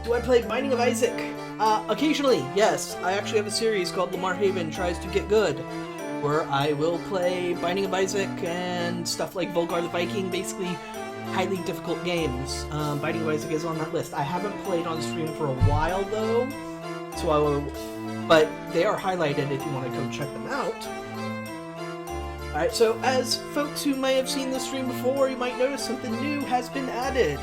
Do I play Binding of Isaac? Occasionally, yes. I actually have a series called Lamar Haven Tries to Get Good, where I will play Binding of Isaac and stuff like Volgar the Viking, basically highly difficult games. Binding of Isaac is on that list. I haven't played on stream for a while, though, so I will... But they are highlighted if you want to go check them out. Alright, so as folks who may have seen this stream before, you might notice something new has been added.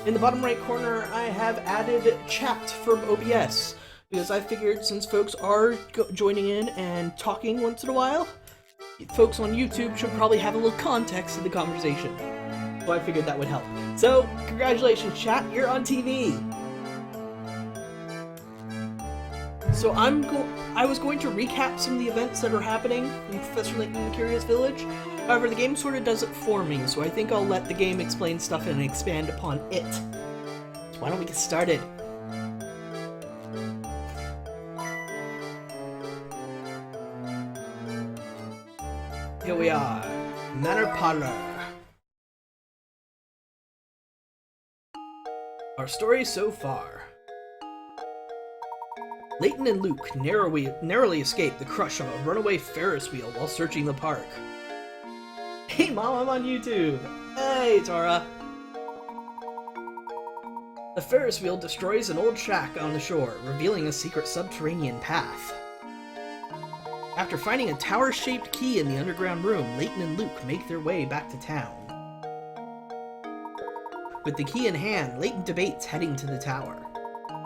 In the bottom right corner, I have added chat from OBS, because I figured since folks are joining in and talking once in a while, folks on YouTube should probably have a little context in the conversation. So I figured that would help. So, congratulations chat, you're on TV! So I was going to recap some of the events that are happening in Professor Layton and the Curious Village. However, the game sort of does it for me, so I think I'll let the game explain stuff and expand upon it. So why don't we get started? Here we are, Manor Parlor. Our story so far. Layton and Luke narrowly escaped the crush of a runaway Ferris wheel while searching the park. Hey Mom, I'm on YouTube! Hey Tora! The Ferris wheel destroys an old shack on the shore, revealing a secret subterranean path. After finding a tower-shaped key in the underground room, Layton and Luke make their way back to town. With the key in hand, Layton debates heading to the tower.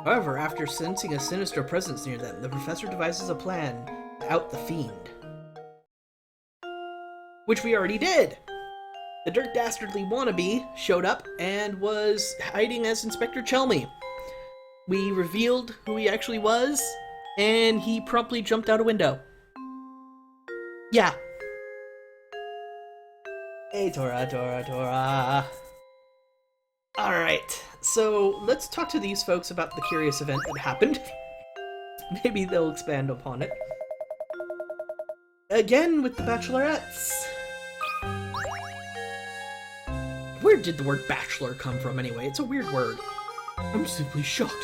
However, after sensing a sinister presence near them, the professor devises a plan to out the fiend. Which we already did! The Dirt Dastardly wannabe showed up and was hiding as Inspector Chelmy. We revealed who he actually was, and he promptly jumped out a window. Yeah. Hey Tora. Alright, so let's talk to these folks about the curious event that happened. Maybe they'll expand upon it. Again with the bachelorettes. Where did the word bachelor come from anyway? It's a weird word. I'm simply shocked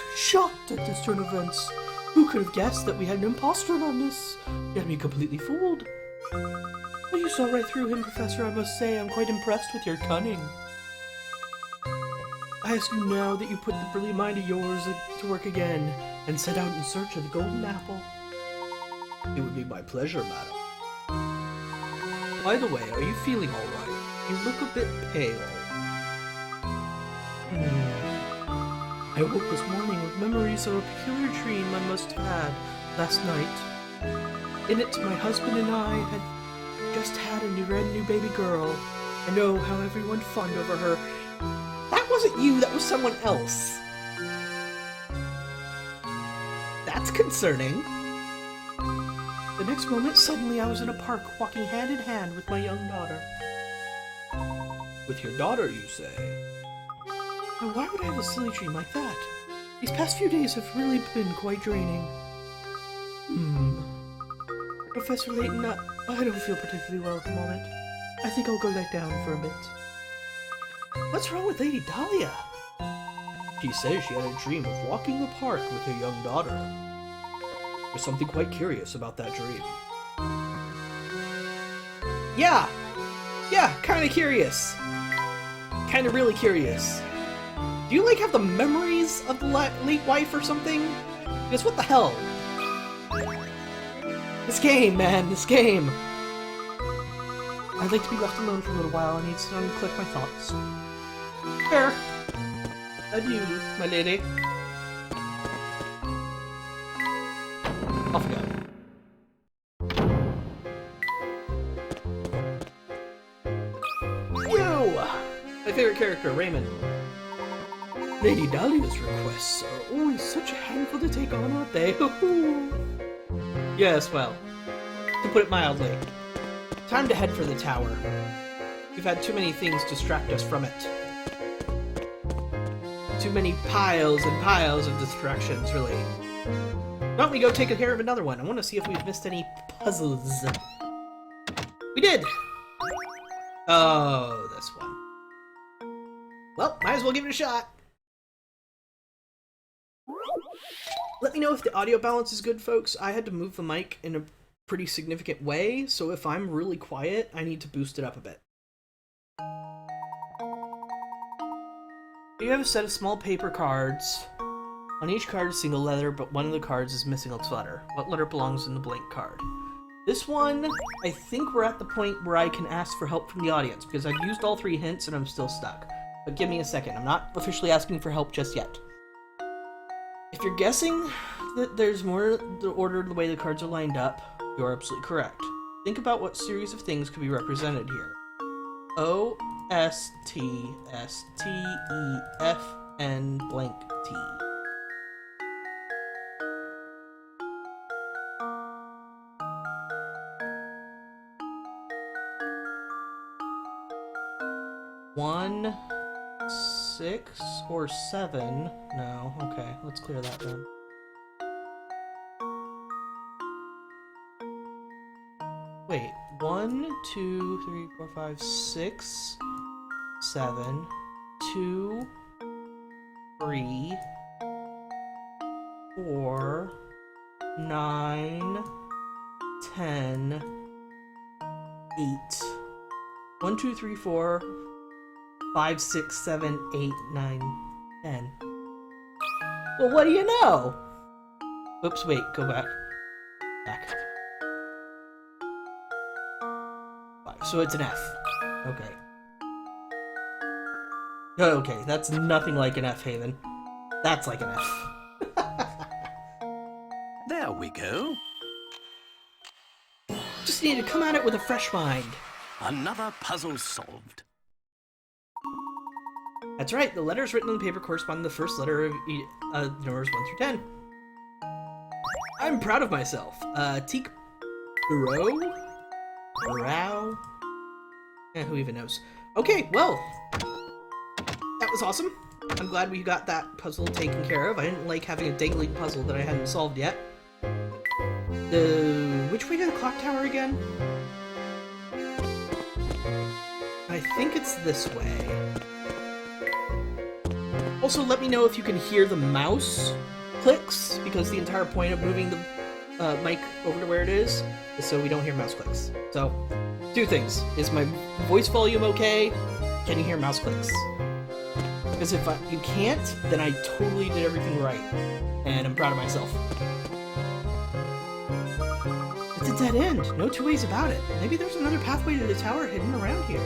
at this turn of events. Who could have guessed that we had an imposter on this? You had me completely fooled. Well, you saw right through him, Professor. I must say I'm quite impressed with your cunning. I ask you now that you put the brilliant mind of yours to work again, and set out in search of the golden apple. It would be my pleasure, madam. By the way, are you feeling all right? You look a bit pale. I woke this morning with memories of a peculiar dream I must have had last night. In it, my husband and I had just had a brand new baby girl. I know how everyone fawned over her. That wasn't you, that was someone else. That's concerning. The next moment, suddenly I was in a park, walking hand in hand with my young daughter. With your daughter, you say? Now, why would I have a silly dream like that? These past few days have really been quite draining. Professor Layton, I don't feel particularly well at the moment. I think I'll go lie down for a bit. What's wrong with Lady Dahlia? She says she had a dream of walking the park with her young daughter. There's something quite curious about that dream. Yeah, kinda curious. Kinda really curious. Do you, like, have the memories of the late wife or something? Because what the hell? This game, man, this game. I'd like to be left alone for a little while. I need to unclick my thoughts. Fair. Adieu, my lady. Off we go. Yo! My favorite character, Raymond. Lady Dahlia's requests are always such a handful to take on, aren't they? Yes, well, to put it mildly. Time to head for the tower. We've had too many things distract us from it. Too many piles and piles of distractions, really. Why don't we go take care of another one? I want to see if we've missed any puzzles. We did! Oh, this one. Well, might as well give it a shot. Let me know if the audio balance is good, folks. I had to move the mic in a pretty significant way, so if I'm really quiet, I need to boost it up a bit. You have a set of small paper cards. On each card is a single letter, but one of the cards is missing its letter. What letter belongs in the blank card? This one, I think we're at the point where I can ask for help from the audience, because I've used all 3 hints and I'm still stuck. But give me a second, I'm not officially asking for help just yet. If you're guessing that there's more the order of the way the cards are lined up, you're absolutely correct. Think about what series of things could be represented here. O, S, T, S, T, E, F, N, blank, T. One, 6, or 7? No, okay, let's clear that then. Wait, 1, 2, 3, 4, 5, 6, 7, 2, 3, 4, 9, 10, 8. 1, 2, 3, 4, 5, 6, 7, 8, 9, 10. Well, what do you know? Oops, wait, go back. Back. 5. So it's an F. Okay. Okay, that's nothing like an F, Haven. That's like an F. There we go. Just need to come at it with a fresh mind. Another puzzle solved. That's right, the letters written on the paper correspond to the first letter of numbers 1 through 10. I'm proud of myself. Teak Burrow? Burrow? Who even knows? Okay, well, that was awesome. I'm glad we got that puzzle taken care of. I didn't like having a dangling puzzle that I hadn't solved yet. Which way to the clock tower again? I think it's this way. Also, let me know if you can hear the mouse clicks, because the entire point of moving the mic over to where it is so we don't hear mouse clicks. So, 2 things. Is my voice volume okay? Can you hear mouse clicks? Because if you can't, then I totally did everything right. And I'm proud of myself. It's a dead end. No 2 ways about it. Maybe there's another pathway to the tower hidden around here.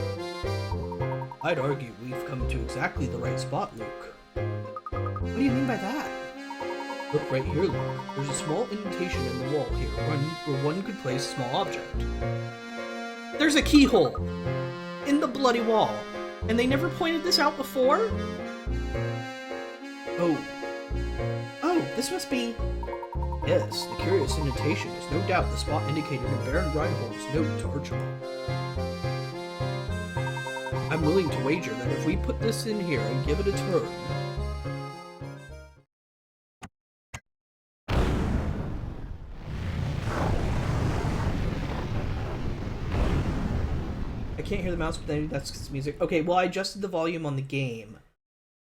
I'd argue we've come to exactly the right spot, Luke. What do you mean by that? Look right here, Luke. There's a small indentation in the wall here where one could place a small object. There's a keyhole in the bloody wall. And they never pointed this out before? Oh, this must be... Yes, the curious indentation is no doubt the spot indicated in Baron Reinhold's note to Archibald. I'm willing to wager that if we put this in here and give it a turn... I can't hear the mouse, but then that's because it's music. Okay, well, I adjusted the volume on the game,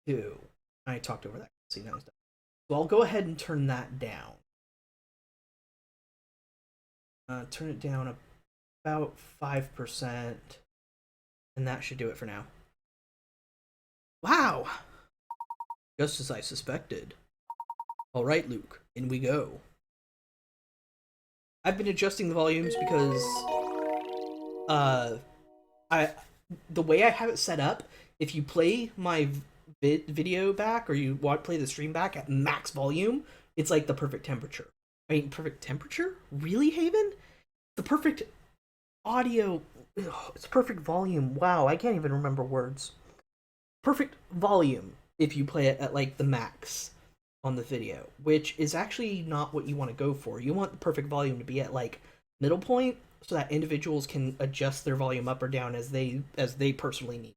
too. I talked over that. See, now it's done. So I'll go ahead and turn that down. Turn it down about 5%. And that should do it for now. Wow! Just as I suspected. Alright, Luke, in we go. I've been adjusting the volumes because... the way I have it set up, if you play my video back, or you play the stream back at max volume, it's like the perfect temperature. I mean, perfect temperature? Really, Haven? The perfect audio... Ugh, it's perfect volume. Wow, I can't even remember words. Perfect volume if you play it at, like, the max on the video, which is actually not what you want to go for. You want the perfect volume to be at, like, middle point, so that individuals can adjust their volume up or down as they personally need.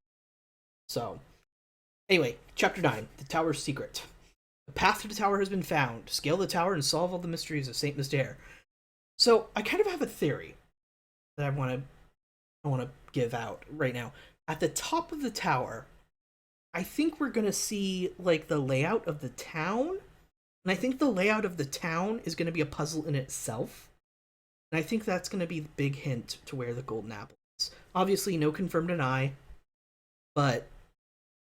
So, anyway, Chapter 9, The Tower's Secret. The path to the tower has been found. Scale the tower and solve all the mysteries of Saint Mystere. So, I kind of have a theory that I want to give out right now. At the top of the tower, I think we're going to see, like, the layout of the town, And I think the layout of the town is going to be a puzzle in itself. And I think that's going to be the big hint to where the golden apple is. Obviously, no confirm deny, but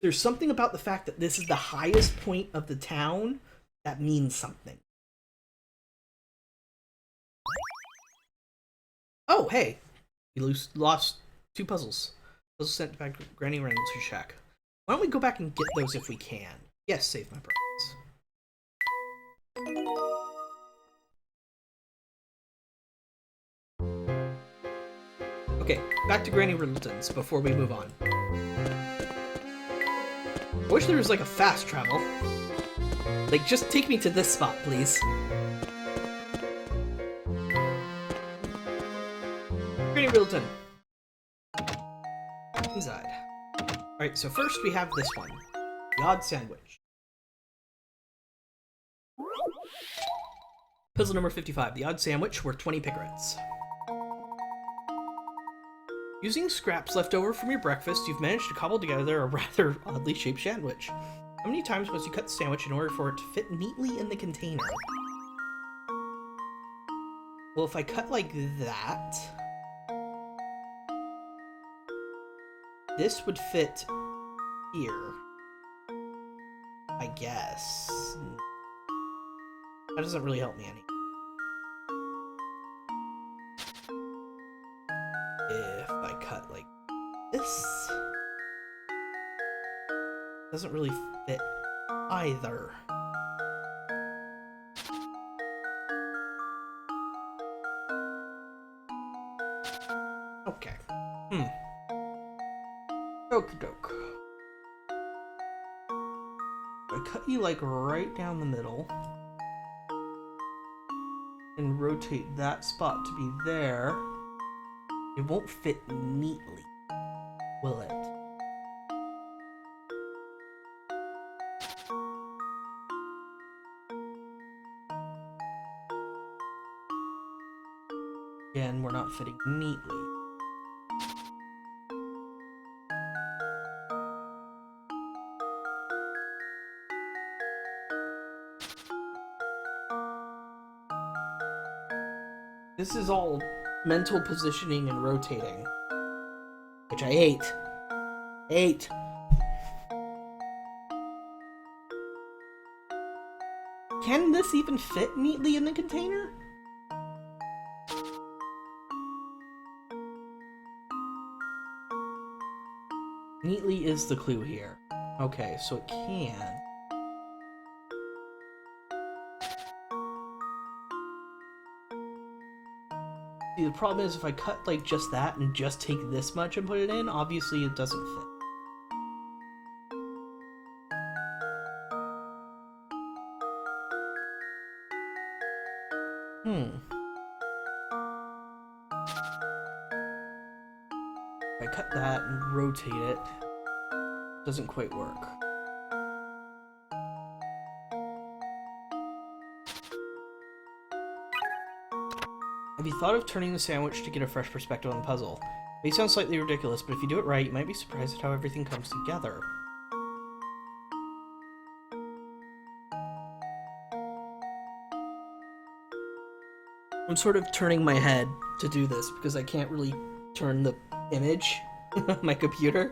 there's something about the fact that this is the highest point of the town that means something. Oh, hey! We lost 2 puzzles. Puzzles sent back to Granny Reynolds' shack. Why don't we go back and get those if we can? Yes, save my progress. Okay, back to Granny Reynolds before we move on. I wish there was like a fast travel. Like, just take me to this spot, please. Granny Riddleton. Inside. Alright, so first we have this one. The odd sandwich. Puzzle number 55. The odd sandwich worth 20 pickrets. Using scraps left over from your breakfast, you've managed to cobble together a rather oddly shaped sandwich. How many times must you cut the sandwich in order for it to fit neatly in the container? Well, if I cut like that, this would fit here, I guess. That doesn't really help me any. If I cut like this, doesn't really fit either. Okay. Okie doke. I cut you like right down the middle and rotate that spot to be there. It won't fit neatly, will it? Again, we're not fitting neatly. This is all mental positioning and rotating, which I hate. Hate. Can this even fit neatly in the container? Neatly is the clue here. Okay, so it can. See, the problem is if I cut like just that and just take this much and put it in, obviously it doesn't fit. If I cut that and rotate it, it doesn't quite work. Have you thought of turning the sandwich to get a fresh perspective on the puzzle? It may sound slightly ridiculous, but if you do it right, you might be surprised at how everything comes together. I'm sort of turning my head to do this because I can't really turn the image on my computer.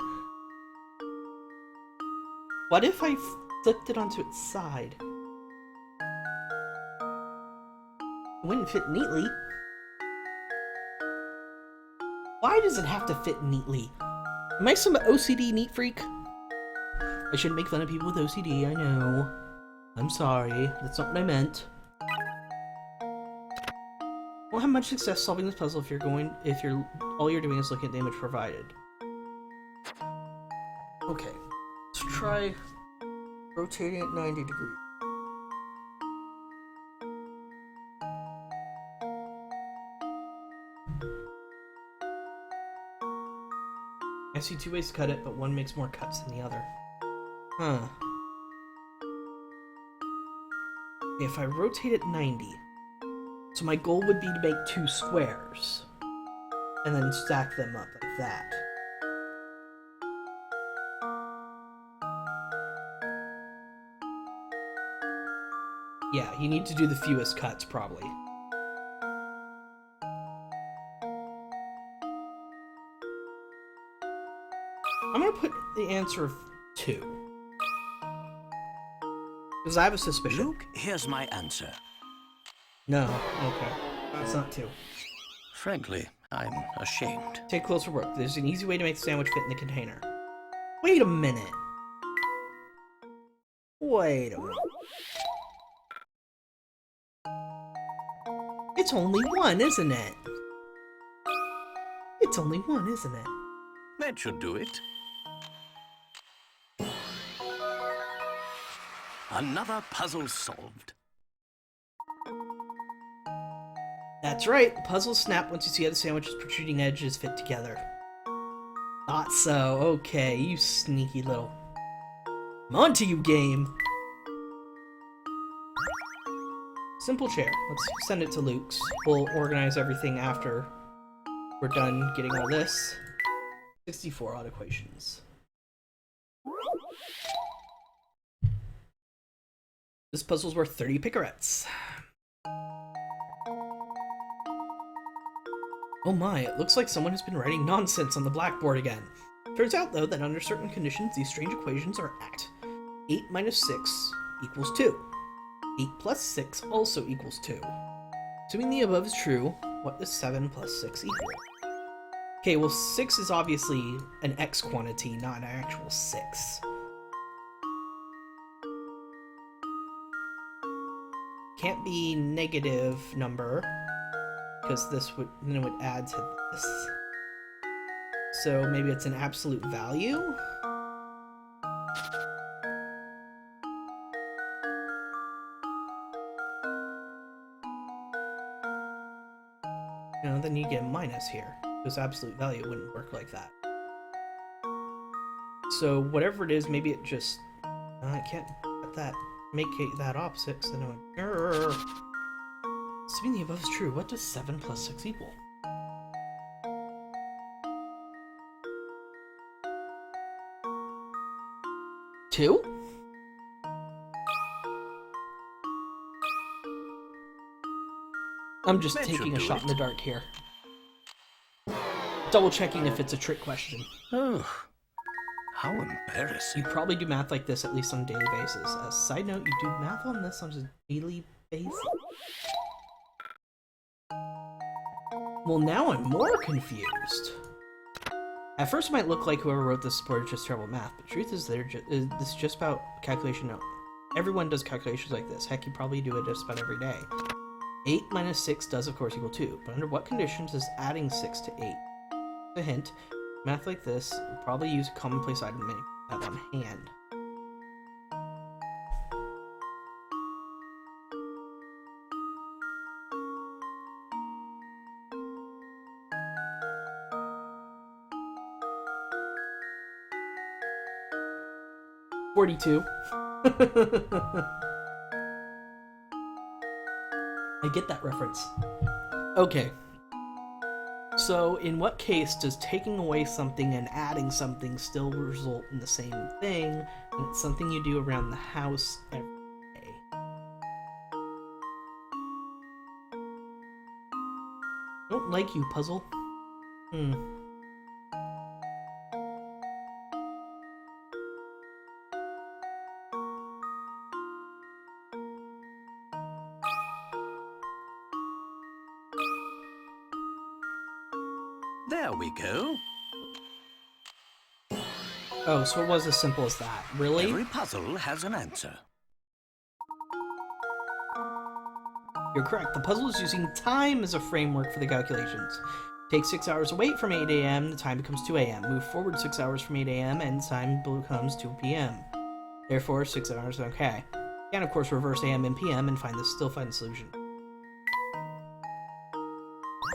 What if I flipped it onto its side? It wouldn't fit neatly. Why does it have to fit neatly? Am I some OCD neat freak? I shouldn't make fun of people with OCD, I know. I'm sorry, that's not what I meant. Won't have much success solving this puzzle if all you're doing is looking at the image provided. Okay, let's try rotating at 90 degrees. I see 2 ways to cut it, but one makes more cuts than the other. Huh. If I rotate it 90, so my goal would be to make 2 squares, and then stack them up like that. Yeah, you need to do the fewest cuts, probably. I'm gonna put the answer of 2. Because I have a suspicion. Luke, here's my answer. No, okay. It's not 2. Frankly, I'm ashamed. Take closer look. There's an easy way to make the sandwich fit in the container. Wait a minute. Wait a minute. It's only 1, isn't it? It's only 1, isn't it? That should do it. Another puzzle solved. That's right. The puzzles snap once you see how the sandwich's protruding edges fit together. Thought so. Okay, you sneaky little... I'm on to you, game! Simple chair. Let's send it to Luke's. We'll organize everything after we're done getting all this. 64 odd equations. This puzzle's worth 30 picarettes. Oh my, it looks like someone has been writing nonsense on the blackboard again. Turns out, though, that under certain conditions, these strange equations are act. 8 minus 6 equals 2. 8 plus 6 also equals 2. Assuming the above is true, what does 7 plus 6 equal? Okay, well 6 is obviously an x quantity, not an actual 6. Can't be negative number, because this would, then it would add to this. So maybe it's an absolute value? No, then you get a minus here, because absolute value wouldn't work like that. So whatever it is, maybe it just... I can't put that, make it that opposite, so then it would... Assuming the above is true, what does 7 plus 6 equal? 2? I'm just taking a shot in the dark here. Double checking if it's a trick question. Oh, how embarrassing. You probably do math like this at least on a daily basis. As a side note, you do math on this on a daily basis. Well, now I'm more confused. At first it might look like whoever wrote this supported just terrible math, but the truth is this is just about calculation. No, everyone does calculations like this. Heck, you probably do it just about every day. 8 minus 6 does of course equal 2, but under what conditions is adding 6 to 8? A hint, math like this will probably use a commonplace item to have on hand. $42. I get that reference. Okay. So, in what case does taking away something and adding something still result in the same thing, and it's something you do around the house every day? Don't like you, puzzle. There we go. Oh, so it was as simple as that. Really? Every puzzle has an answer. You're correct. The puzzle is using time as a framework for the calculations. Take 6 hours away from 8 a.m., the time becomes 2 a.m. Move forward 6 hours from 8 a.m., and the time becomes 2 p.m. Therefore, 6 hours, okay. And of course, reverse a.m. and p.m. and still find the solution.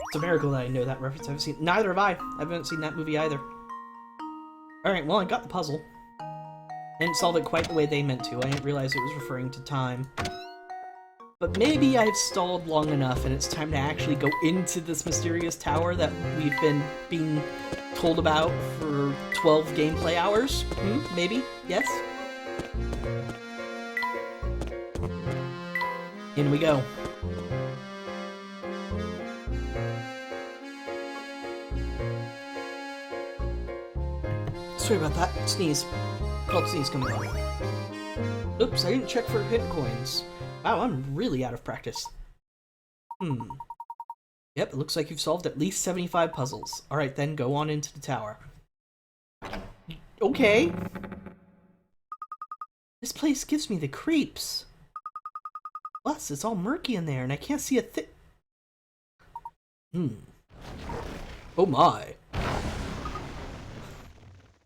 It's a miracle that I know that reference. Neither have I. I haven't seen that movie either. Alright, well, I got the puzzle. Didn't solve it quite the way they meant to. I didn't realize it was referring to time. But maybe I've stalled long enough and it's time to actually go into this mysterious tower that we've been being told about for 12 gameplay hours? Maybe? Yes? In we go. Sorry about that. Sneeze. Felt sneeze coming on. Oops, I didn't check for hit coins. Wow, I'm really out of practice. Yep, it looks like you've solved at least 75 puzzles. Alright then, go on into the tower. Okay. This place gives me the creeps. Plus, it's all murky in there and I can't see a thing. Oh my.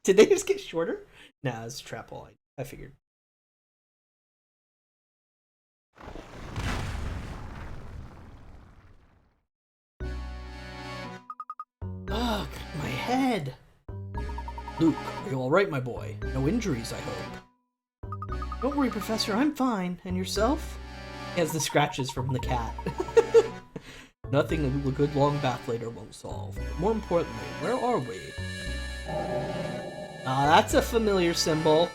Did they just get shorter? Nah, it's a trap hole. I figured. Ugh, my head. Luke, are you alright, my boy? No injuries, I hope. Don't worry, Professor, I'm fine. And yourself? He has the scratches from the cat. Nothing a good long bath later won't solve. But more importantly, where are we? Ah, that's a familiar symbol.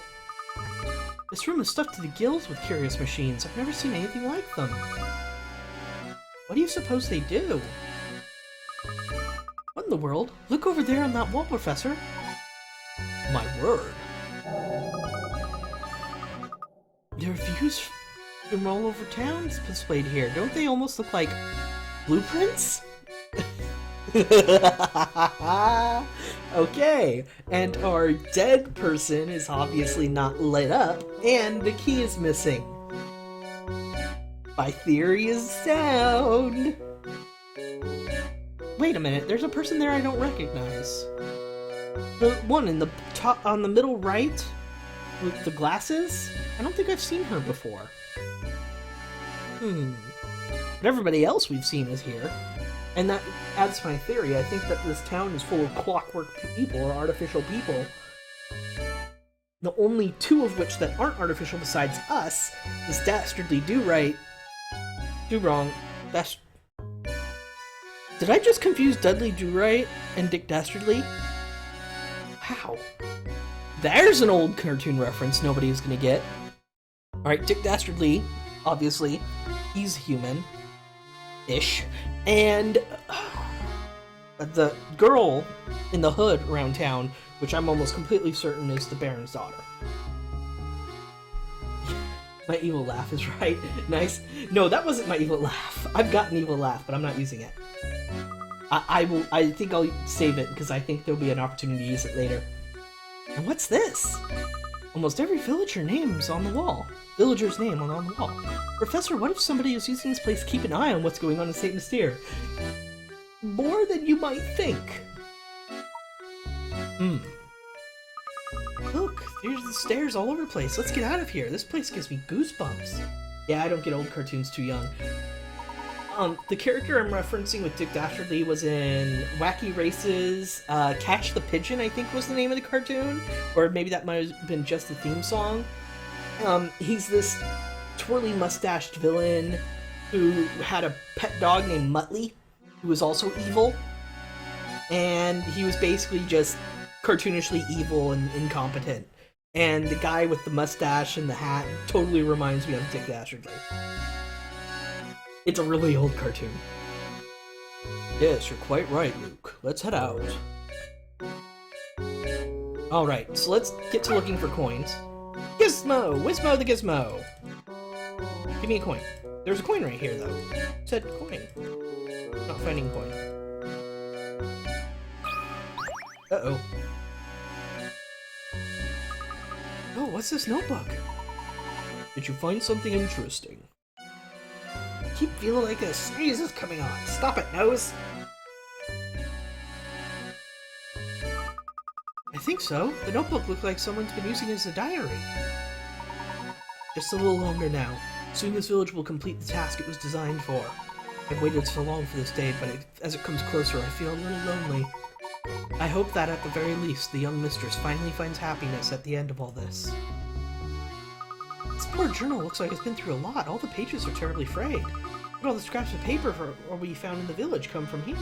This room is stuffed to the gills with curious machines. I've never seen anything like them. What do you suppose they do? What in the world? Look over there on that wall, Professor. My word. There are views from all over town displayed here. Don't they almost look like blueprints? Okay, and our dead person is obviously not lit up, and the key is missing. My theory is sound. Wait a minute, there's a person there I don't recognize. The one in the top, on the middle right, with the glasses? I don't think I've seen her before. But everybody else we've seen is here. And that adds to my theory. I think that this town is full of clockwork people, or artificial people. The only two of which that aren't artificial besides us is Dastardly Do-Wrong. Did I just confuse Dudley Do-Right and Dick Dastardly? Wow. There's an old cartoon reference nobody's gonna get. Alright, Dick Dastardly, obviously, he's human-ish. And the girl in the hood around town, which I'm almost completely certain is the Baron's daughter. My evil laugh is right. Nice. No, that wasn't my evil laugh. I've got an evil laugh, but I'm not using it. I think I'll save it, because I think there'll be an opportunity to use it later. And what's this? Almost every villager's name on the wall. Professor, what if somebody is using this place to keep an eye on what's going on in St. Mystere? More than you might think. Look, there's the stairs all over the place. Let's get out of here. This place gives me goosebumps. Yeah, I don't get old cartoons too young. The character I'm referencing with Dick Dastardly was in Wacky Races. Catch the Pigeon, I think was the name of the cartoon. Or maybe that might have been just the theme song. He's this twirly mustached villain who had a pet dog named Muttley, who was also evil. And he was basically just cartoonishly evil and incompetent. And the guy with the mustache and the hat totally reminds me of Dick Dastardly. It's a really old cartoon. Yes, you're quite right, Luke. Let's head out. Alright, so let's get to looking for coins. Gizmo! Wizmo the Gizmo! Give me a coin. There's a coin right here, though. It said coin. Not finding coin. Uh-oh. Oh, what's this notebook? Did you find something interesting? I keep feeling like a sneeze is coming on. Stop it, nose! I think so. The notebook looked like someone's been using it as a diary. Just a little longer now. Soon this village will complete the task it was designed for. I've waited so long for this day, but as it comes closer, I feel a little lonely. I hope that, at the very least, the young mistress finally finds happiness at the end of all this. This poor journal looks like it's been through a lot. All the pages are terribly frayed. But all the scraps of paper we found in the village come from here.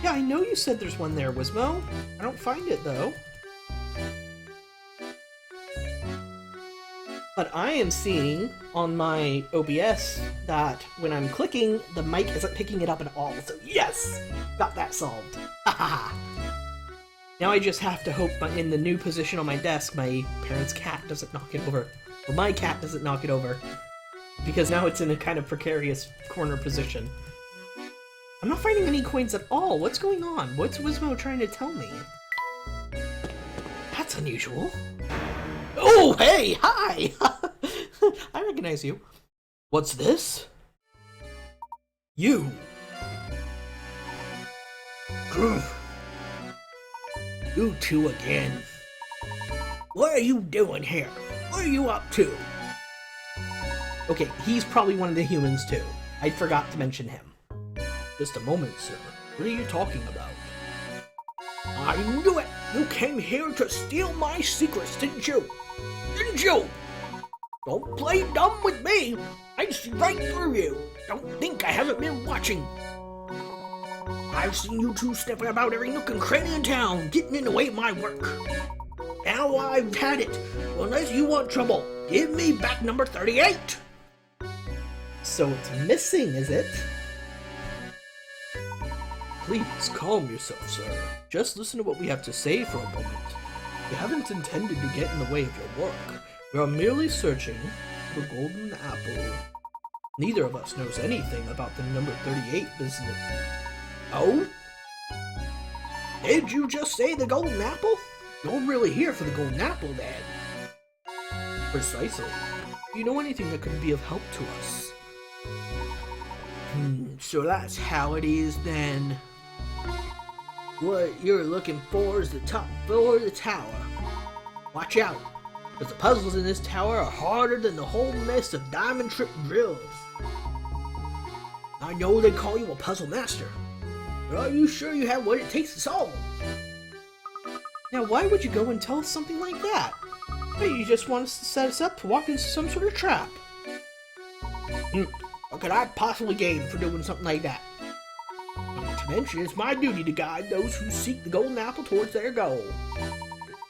Yeah, I know you said there's one there, Wizmo. I don't find it, though. But I am seeing on my OBS that when I'm clicking, the mic isn't picking it up at all. So yes! Got that solved. Haha. Now I just have to hope in the new position on my desk, my parents' cat doesn't knock it over. Or my cat doesn't knock it over. Because now it's in a kind of precarious corner position. I'm not finding any coins at all. What's going on? What's Wismo trying to tell me? That's unusual. Oh, hey! Hi! I recognize you. What's this? You! You two again. What are you doing here? What are you up to? Okay, he's probably one of the humans too. I forgot to mention him. Just a moment, sir. What are you talking about? I knew it! You came here to steal my secrets, didn't you? Didn't you? Don't play dumb with me! I see right through you! Don't think I haven't been watching! I've seen you two sniffing about every nook and cranny in town, getting in the way of my work. Now I've had it. Well, unless you want trouble, give me back number 38! So it's missing, is it? Please, calm yourself, sir. Just listen to what we have to say for a moment. We haven't intended to get in the way of your work. We are merely searching for the golden apple. Neither of us knows anything about the number 38 business. Oh? Did you just say the golden apple? You're really here for the golden apple, then. Precisely. Do you know anything that could be of help to us? So that's how it is, then. What you're looking for is the top floor of the tower. Watch out, because the puzzles in this tower are harder than the whole mess of diamond trip drills. I know they call you a puzzle master, but are you sure you have what it takes to solve them? Now why would you go and tell us something like that? Maybe you just want us to set us up to walk into some sort of trap. What could I possibly gain for doing something like that? Not to mention, it's my duty to guide those who seek the golden apple towards their goal.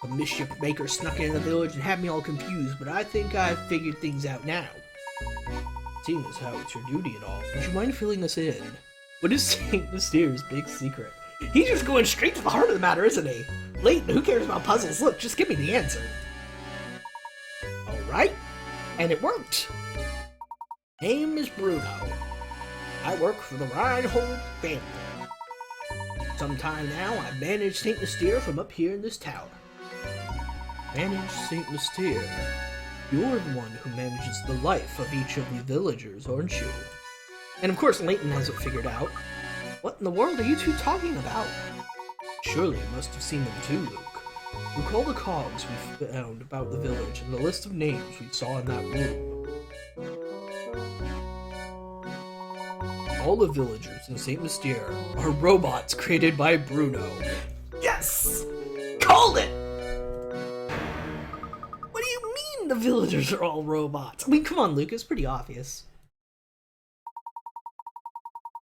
The mischief maker snuck in the village and had me all confused, but I think I've figured things out now. Seeing as how it's your duty and all, would you mind filling this in? What is St. Mysterio's big secret? He's just going straight to the heart of the matter, isn't he? Layton, who cares about puzzles? Look, just give me the answer. Alright, and it worked. Name is Bruno. I work for the Reinhold family. Sometime now, I've managed St. Mystere from up here in this tower. Manage St. Mystere? You're the one who manages the life of each of the villagers, aren't you? And of course Layton has it figured out. What in the world are you two talking about? Surely you must have seen them too, Luke. Recall the cogs we found about the village and the list of names we saw in that room. All the villagers in St. Mystere are robots created by Bruno. Yes! Called it! What do you mean the villagers are all robots? I mean, come on, Luke, it's pretty obvious.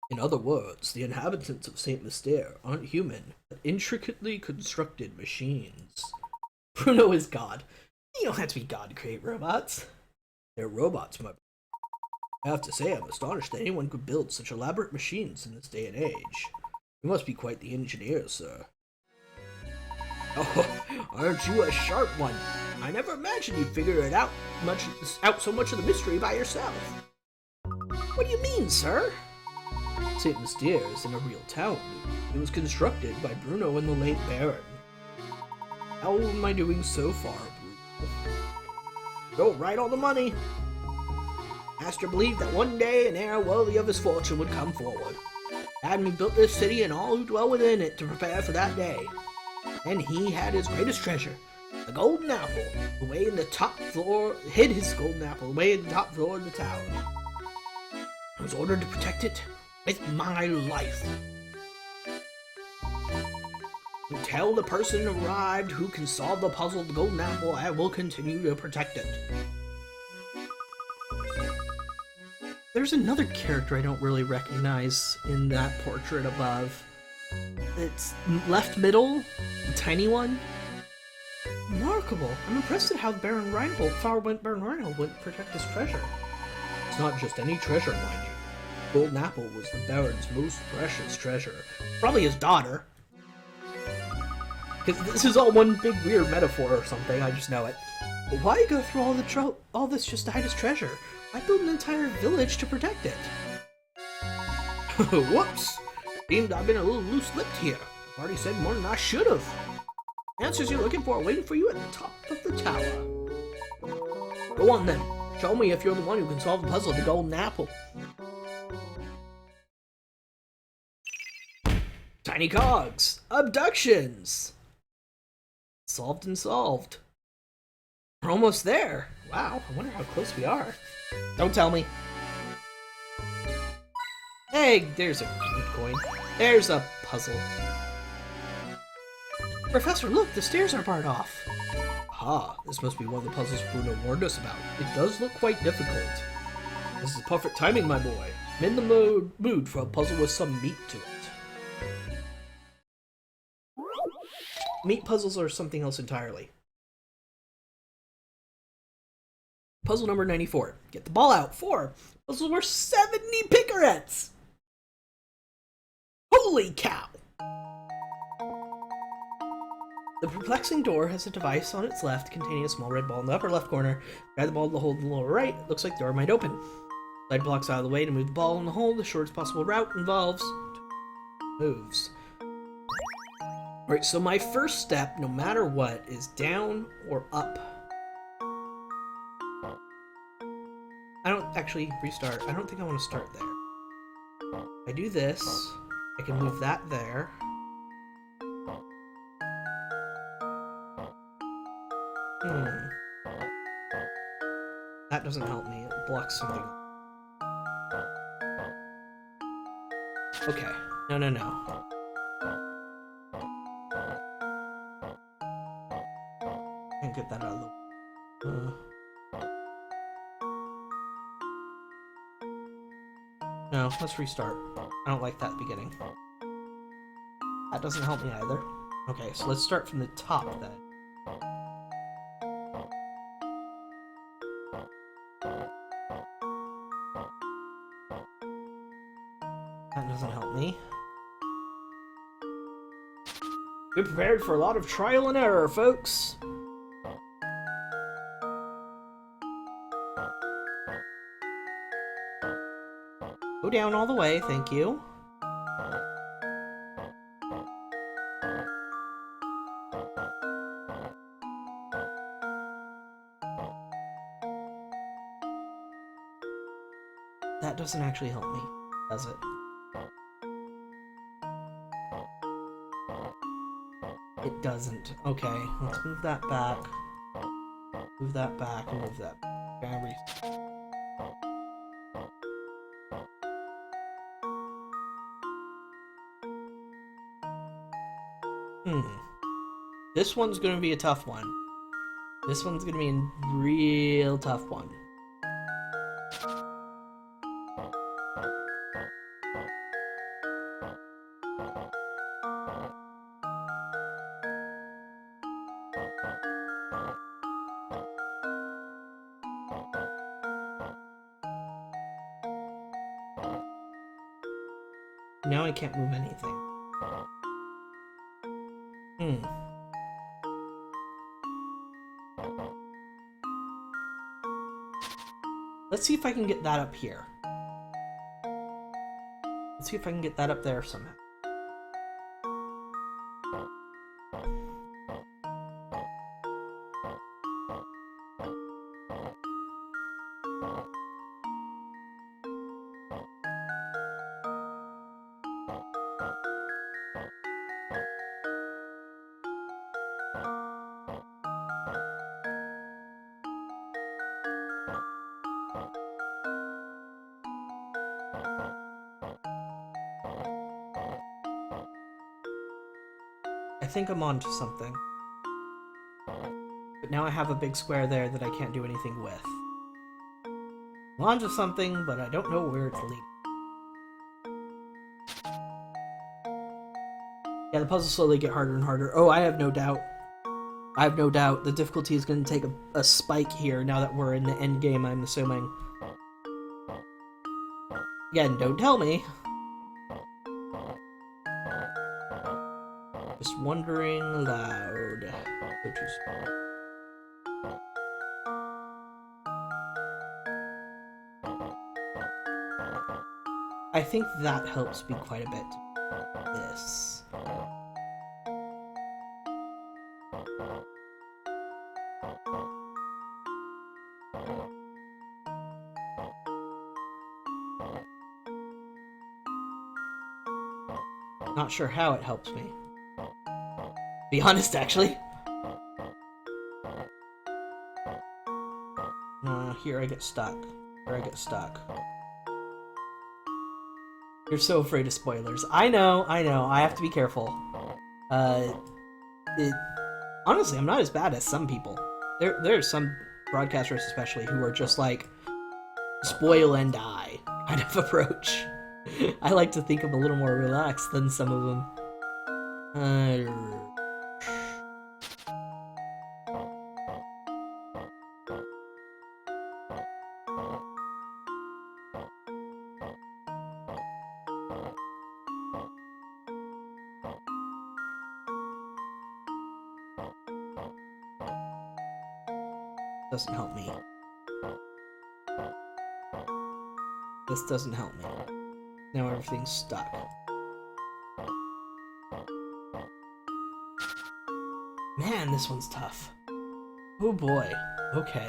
In other words, the inhabitants of St. Mystere aren't human, but intricately constructed machines. Bruno is God. You don't have to be God to create robots. They're robots, my I have to say, I'm astonished that anyone could build such elaborate machines in this day and age. You must be quite the engineer, sir. Oh, aren't you a sharp one? I never imagined you'd figure it out so much of the mystery by yourself. What do you mean, sir? St. Mystere isn't a real town. It was constructed by Bruno and the late Baron. How am I doing so far, Bruno? Go right on the money. Master believed that one day an heir worthy of his fortune would come forward. Had me built this city and all who dwell within it to prepare for that day. And he had his greatest treasure, the golden apple, away in the top floor, hid his golden apple away in the top floor of the tower. I was ordered to protect it with my life. Until the person arrived who can solve the puzzle of the golden apple, I will continue to protect it. There's another character I don't really recognize in that portrait above. It's left middle, the tiny one. Remarkable. I'm impressed at how Baron Reinhold, Baron Reinhold wouldn't protect his treasure. It's not just any treasure, mind you. Golden Apple was the Baron's most precious treasure. Probably his daughter. Because this is all one big weird metaphor or something, I just know it. But why go through all this just to hide his treasure? Why build an entire village to protect it? Whoops! Seemed I've been a little loose-lipped here. I've already said more than I should have. Answers you're looking for are waiting for you at the top of the tower. Go on then. Show me if you're the one who can solve the puzzle of the Golden Apple. Tiny cogs. Abductions. Solved and solved. We're almost there. Wow, I wonder how close we are. Don't tell me. Hey, there's a cute coin. There's a puzzle. Professor, look, the stairs are barred off. Aha, this must be one of the puzzles Bruno warned us about. It does look quite difficult. This is perfect timing, my boy. I'm in the mood for a puzzle with some meat to it. Meat puzzles are something else entirely. Puzzle number 94. Get the ball out. 4. Puzzles worth 70 picarets! Holy cow! The perplexing door has a device on its left containing a small red ball in the upper left corner. Grab the ball to the hole in the lower right. It looks like the door might open. Slide blocks out of the way to move the ball in the hole. The shortest possible route involves moves. Alright, so my first step, no matter what, is down or up. I don't actually restart. I don't think I want to start there. I do this. I can move that there. That doesn't help me. It blocks something. Okay. No. Can't get that out of the way. No, let's restart. I don't like that beginning. That doesn't help me either. Okay, so let's start from the top then. That doesn't help me. Be prepared for a lot of trial and error, folks. Go down all the way, thank you. That doesn't actually help me, does it? It doesn't. Okay, let's move that back. Move that back and move that back. This one's gonna be a tough one. This one's gonna be a real tough one. Now I can't move anything. Let's see if I can get that up here. Let's see if I can get that up there somehow. I think I'm onto something. But now I have a big square there that I can't do anything with. I'm onto something, but I don't know where it's leading. Yeah, the puzzles slowly get harder and harder. Oh, I have no doubt. I have no doubt the difficulty is going to take a spike here now that we're in the end game, I'm assuming. Again, don't tell me. Just wondering aloud. Go to spawn. I think that helps me quite a bit. This. Not sure how it helps me. Be honest, actually. Here I get stuck. Here I get stuck. You're so afraid of spoilers. I know. I have to be careful. Honestly, I'm not as bad as some people. There are some broadcasters especially who are just like, spoil and die kind of approach. I like to think I'm a little more relaxed than some of them. Doesn't help me. This doesn't help me. Now everything's stuck. Man, this one's tough. Oh boy. Okay.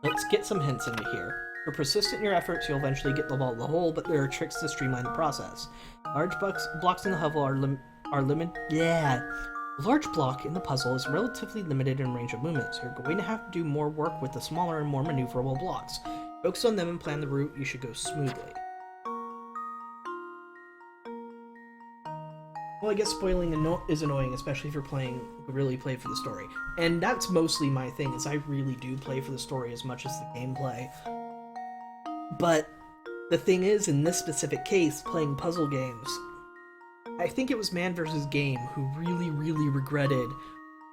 Let's get some hints into here. If you're persistent in your efforts, you'll eventually get the ball in the hole, but there are tricks to streamline the process. Large blocks in the hovel are limited. Yeah. The large block in the puzzle is relatively limited in range of movement, so you're going to have to do more work with the smaller and more maneuverable blocks. Focus on them and plan the route you should go smoothly. Well, I guess spoiling is annoying, especially if you're really play for the story. And that's mostly my thing, is I really do play for the story as much as the gameplay. But the thing is, in this specific case, playing puzzle games, I think it was Man vs. Game who really regretted,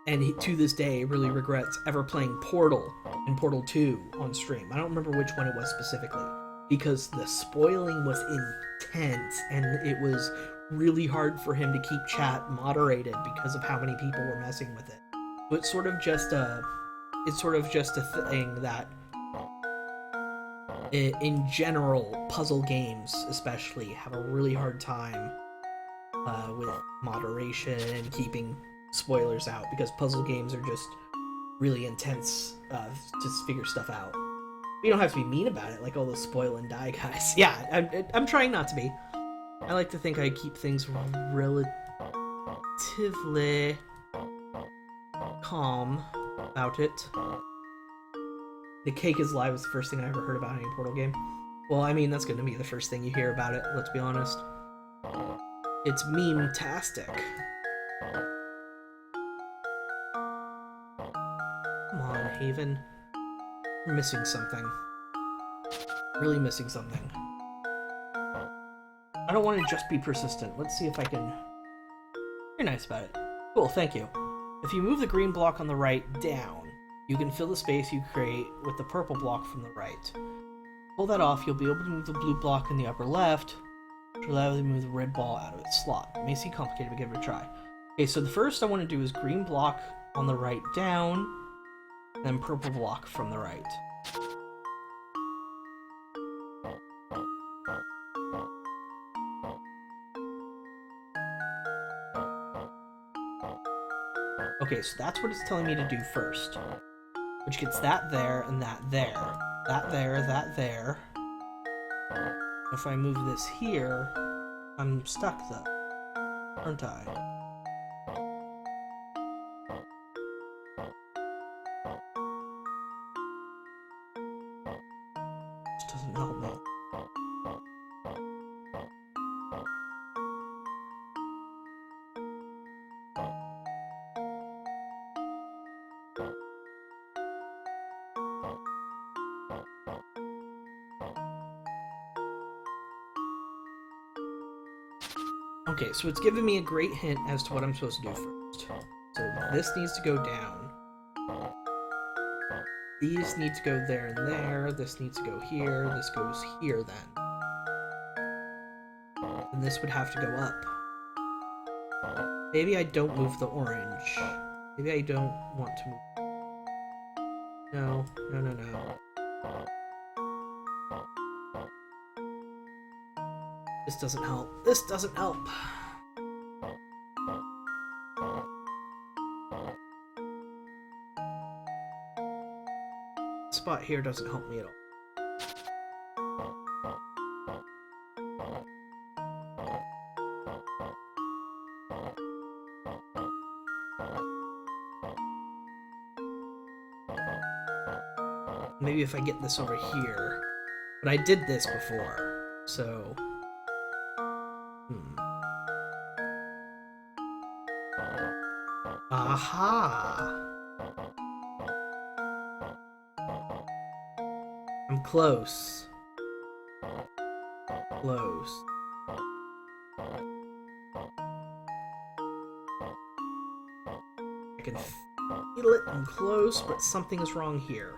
and he, to this day, really regrets ever playing Portal and Portal 2 on stream. I don't remember which one it was specifically, because the spoiling was intense, and it was really hard for him to keep chat moderated because of how many people were messing with it. So it's sort of just a thing that, in general, puzzle games especially have a really hard time with moderation and keeping spoilers out, because puzzle games are just really intense to figure stuff out. You don't have to be mean about it, like all the spoil and die guys. Yeah, I'm trying not to be. I like to think I keep things relatively calm about it. The cake is live was the first thing I ever heard about any Portal game. Well, I mean, that's going to be the first thing you hear about it, let's be honest. It's meme-tastic. Come on, Haven. We're missing something. Really missing something. I don't want to just be persistent. Let's see if I can... You're nice about it. Cool, thank you. If you move the green block on the right down, you can fill the space you create with the purple block from the right. Pull that off, you'll be able to move the blue block in the upper left, which will allow you to move the red ball out of its slot. It may seem complicated, but give it a try. Okay, so the first I want to do is green block on the right down, and then purple block from the right. Okay, so that's what it's telling me to do first. Which gets that there, and that there. That there, that there. If I move this here, I'm stuck though, aren't I? This doesn't help me. Okay, so it's giving me a great hint as to what I'm supposed to do first. So this needs to go down. These need to go there and there. This needs to go here. This goes here then. And this would have to go up. Maybe I don't move the orange. Maybe I don't want to move. No, no, no, no. This doesn't help. This doesn't help. Spot here doesn't help me at all. Maybe if I get this over here. But I did this before, so... Aha! I'm close. Close. I can feel it, I'm close, but something is wrong here.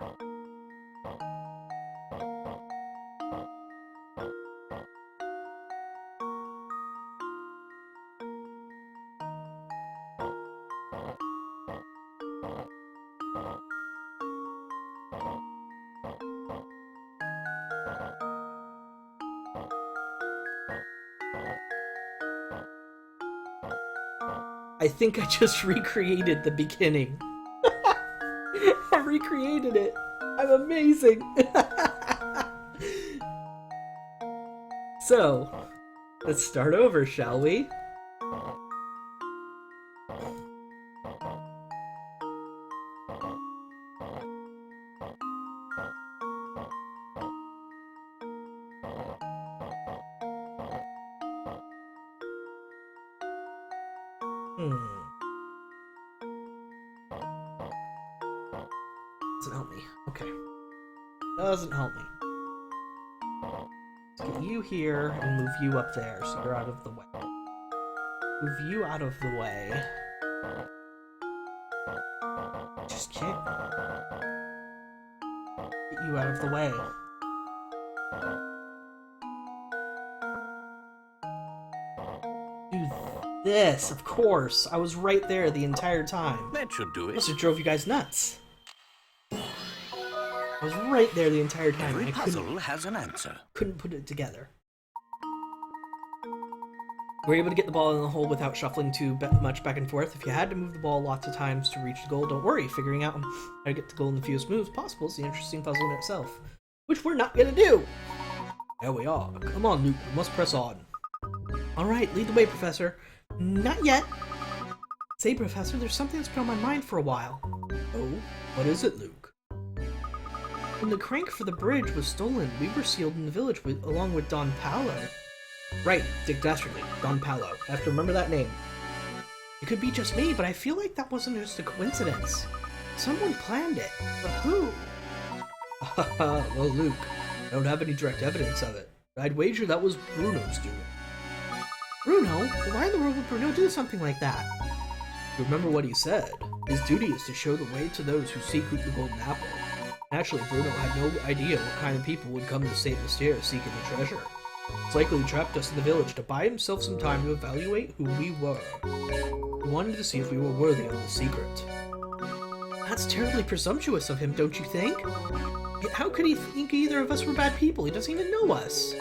I think I just recreated the beginning. I recreated it. I'm amazing. So, let's start over, shall we? Doesn't help me. Okay. Doesn't help me. Let's get you here and move you up there so you're out of the way. Move you out of the way. Just can't get you out of the way. Do this, of course. I was right there the entire time. That should do it. Must have drove you guys nuts. I was right there the entire time. Every puzzle has an answer. Couldn't put it together. Were you able to get the ball in the hole without shuffling too much back and forth? If you had to move the ball lots of times to reach the goal, don't worry. Figuring out how to get the goal in the fewest moves possible is the interesting puzzle in itself. Which we're not gonna do! There we are. Come on, Luke. We must press on. Alright, lead the way, Professor. Not yet. Say, Professor, there's something that's been on my mind for a while. Oh? What is it, Luke? When the crank for the bridge was stolen, we were sealed in the village along with Don Paolo. Right, Dick Dastardly, Don Paolo. I have to remember that name. It could be just me, but I feel like that wasn't just a coincidence. Someone planned it. But who? Well, Luke, I don't have any direct evidence of it. I'd wager that was Bruno's doing. Bruno? Why in the world would Bruno do something like that? Remember what he said. His duty is to show the way to those who seek the golden apple. Naturally, Bruno had no idea what kind of people would come to St. Mystere seeking the treasure. It's likely he trapped us in the village to buy himself some time to evaluate who we were. He wanted to see if we were worthy of the secret. That's terribly presumptuous of him, don't you think? How could he think either of us were bad people? He doesn't even know us.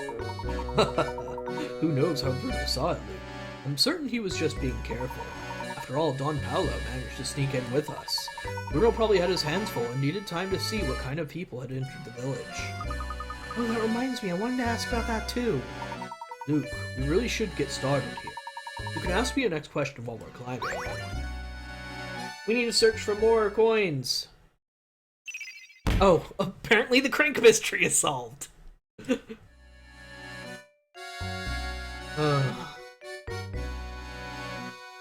Who knows how Bruno saw it, Luke? I'm certain he was just being careful. After all, Don Paolo managed to sneak in with us. Bruno probably had his hands full and needed time to see what kind of people had entered the village. Oh, that reminds me, I wanted to ask about that too. Luke, we really should get started here. You can ask me your next question while we're climbing. We need to search for more coins. Oh, apparently the crank mystery is solved.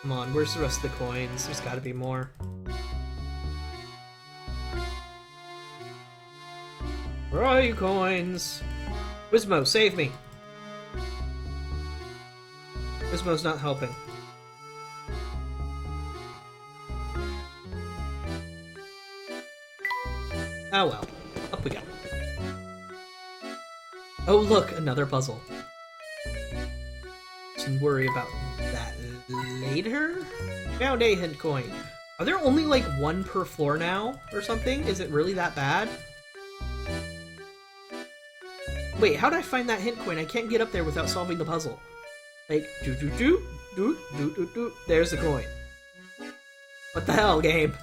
Come on, where's the rest of the coins? There's gotta be more. Where are you, coins? Wismo, save me! Wismo's not helping. Oh well. Up we go. Oh look, another puzzle. Shouldn't worry about that later. Found a hint coin. Are there only like one per floor now or something? Is it really that bad? Wait, how did I find that hint coin? I can't get up there without solving the puzzle. Like, there's the coin. What the hell, game?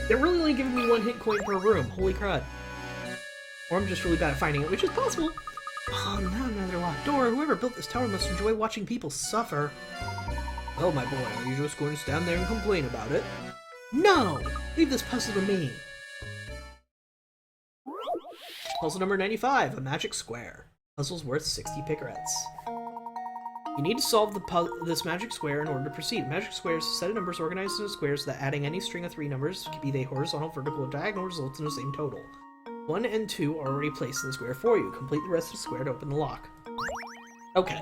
They're really only giving me one hint coin per room. Holy crud. Or I'm just really bad at finding it, which is possible. Oh, now another locked door. Whoever built this tower must enjoy watching people suffer. Oh, my boy, are you just going to stand there and complain about it? No! Leave this puzzle to me. Puzzle number 95, a magic square. Puzzle's worth 60 picarets. You need to solve this magic square in order to proceed. Magic square is a set of numbers organized into squares that adding any string of 3 numbers, be they horizontal, vertical, or diagonal, results in the same total. 1 and 2 are already placed in the square for you. Complete the rest of the square to open the lock. Okay.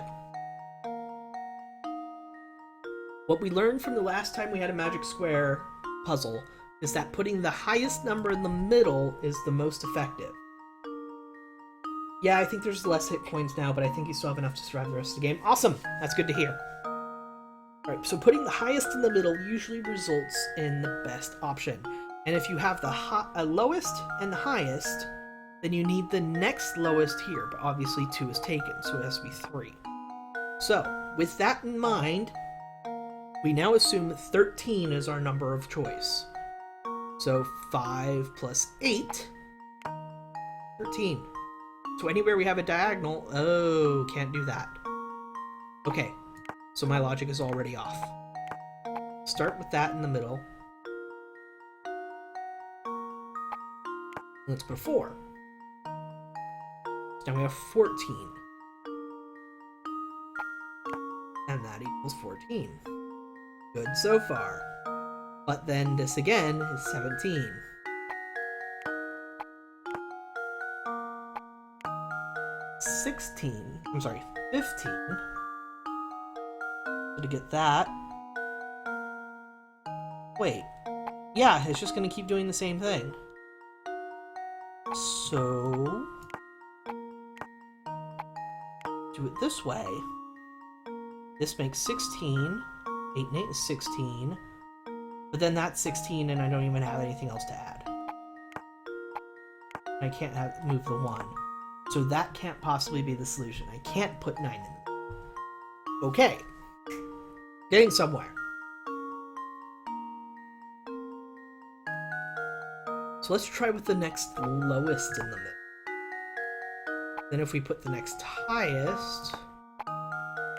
What we learned from the last time we had a magic square puzzle is that putting the highest number in the middle is the most effective. Yeah, I think there's less hit coins now, but I think you still have enough to survive the rest of the game. Awesome! That's good to hear. Alright, so putting the highest in the middle usually results in the best option. And if you have the lowest and the highest, then you need the next lowest here, but obviously 2 is taken, so it has to be 3. So, with that in mind, we now assume 13 is our number of choice. So 5 plus 8, 13. So anywhere we have a diagonal, oh, can't do that. Okay, so my logic is already off. Start with that in the middle. Let's put 4. So now we have 14. And that equals 14. Good so far. But then this again is 17. 16. I'm sorry, 15. So to get that. Wait. Yeah, it's just gonna keep doing the same thing. So do it this way. This makes 16. 8 and 8 is 16. But then that's 16 and I don't even have anything else to add. I can't move the 1. So that can't possibly be the solution. I can't put 9 in there. Okay. Getting somewhere. So let's try with the next lowest in the middle. Then if we put the next highest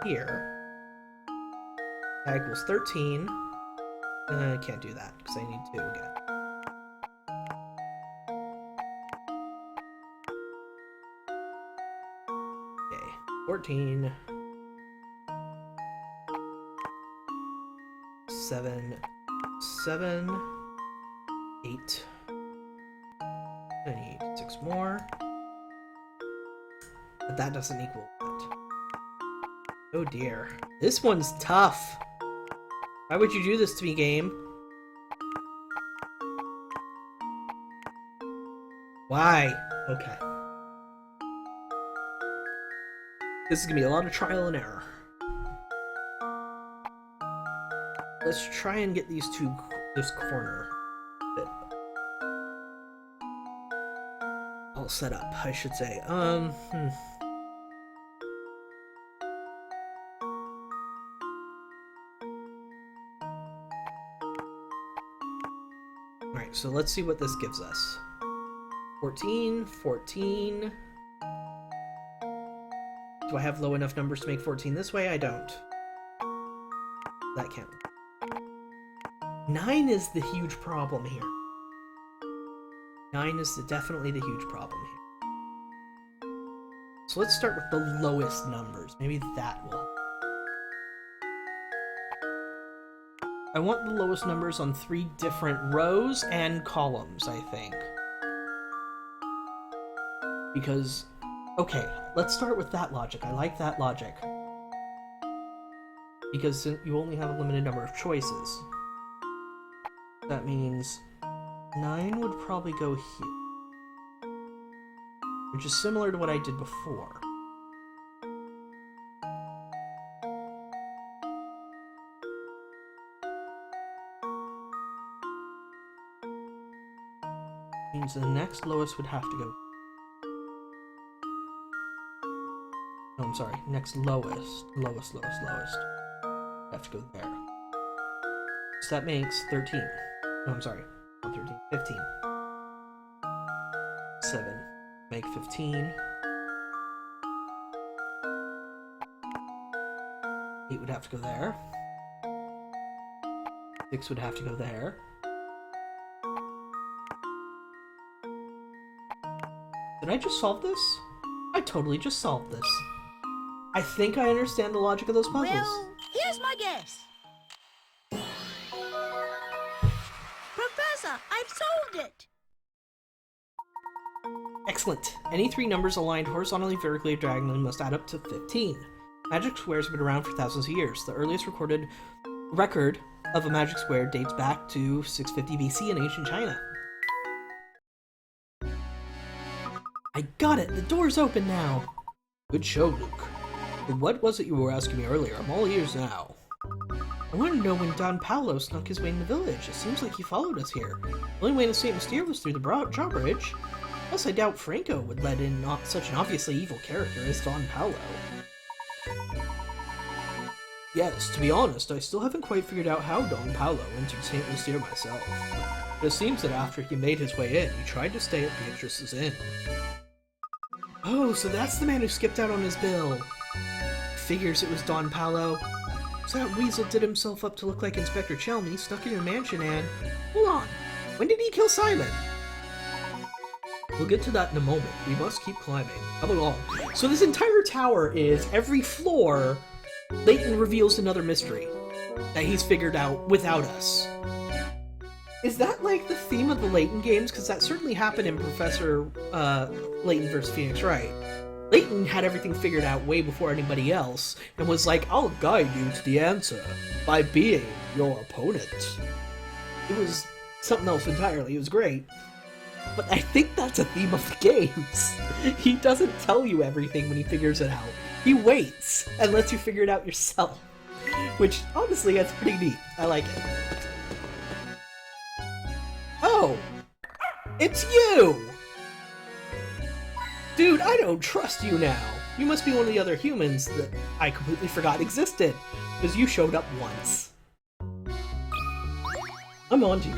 here, that equals 13. I can't do that because I need 2 again. Okay, 14. 7, 7, 8. I need 6 more. But that doesn't equal that. Oh dear. This one's tough. Why would you do this to me, game? Why? Okay. This is gonna be a lot of trial and error. Let's try and get these two, this corner bit all set up, I should say. Alright, so let's see what this gives us. 14, 14. Do I have low enough numbers to make 14 this way? I don't. That can't. 9 is the huge problem here. 9 is definitely the huge problem here. So let's start with the lowest numbers. Maybe that will help. I want the lowest numbers on 3 different rows and columns, I think. Because, okay, let's start with that logic. I like that logic. Because you only have a limited number of choices. That means 9 would probably go here. Which is similar to what I did before. Means the next lowest would have to go... No, I'm sorry. Next lowest. Lowest. Have to go there. So that makes 13. No, I'm sorry. Not 13. 15. 7. Make 15. 8 would have to go there. 6 would have to go there. Did I just solve this? I totally just solved this. I think I understand the logic of those puzzles. Well, here's my guess. Professor, I've solved it! Excellent. Any 3 numbers aligned horizontally, vertically, or diagonally must add up to 15. Magic squares have been around for thousands of years. The earliest recorded record of a magic square dates back to 650 BC in ancient China. I got it! The door's open now! Good show, Luke. But what was it you were asking me earlier? I'm all ears now. I want to know when Don Paolo snuck his way in the village. It seems like he followed us here. The only way to St. Mystere was through the drawbridge. Plus, I doubt Franco would let in not such an obviously evil character as Don Paolo. Yes, to be honest, I still haven't quite figured out how Don Paolo entered St. Mystere myself. But it seems that after he made his way in, he tried to stay at Beatrice's inn. Oh, so that's the man who skipped out on his bill. Figures it was Don Paolo. So that weasel did himself up to look like Inspector Chelmy, stuck in your mansion and... Hold on, when did he kill Simon? We'll get to that in a moment. We must keep climbing. Come along. So this entire tower is, every floor, Layton reveals another mystery that he's figured out without us. Is that like the theme of the Layton games? Because that certainly happened in Professor Layton vs. Phoenix Wright. Layton had everything figured out way before anybody else, and was like, I'll guide you to the answer by being your opponent. It was something else entirely. It was great. But I think that's a theme of the games. He doesn't tell you everything when he figures it out. He waits and lets you figure it out yourself. Which, honestly, that's pretty neat. I like it. Oh! It's you! Dude, I don't trust you now. You must be one of the other humans that I completely forgot existed, because you showed up once. I'm on to you.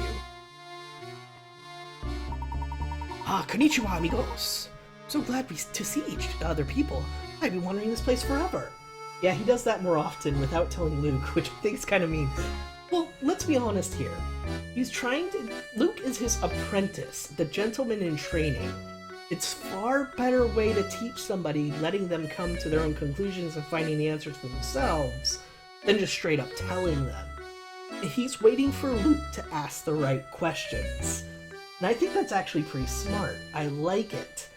Ah, konnichiwa, amigos. So glad to see each other people. I've been wandering this place forever. Yeah, he does that more often without telling Luke, which I think is kind of mean. Well, let's be honest here. He's trying to... Luke is his apprentice, the gentleman in training. It's far better way to teach somebody, letting them come to their own conclusions and finding the answers for themselves, than just straight up telling them. He's waiting for Luke to ask the right questions. And I think that's actually pretty smart. I like it.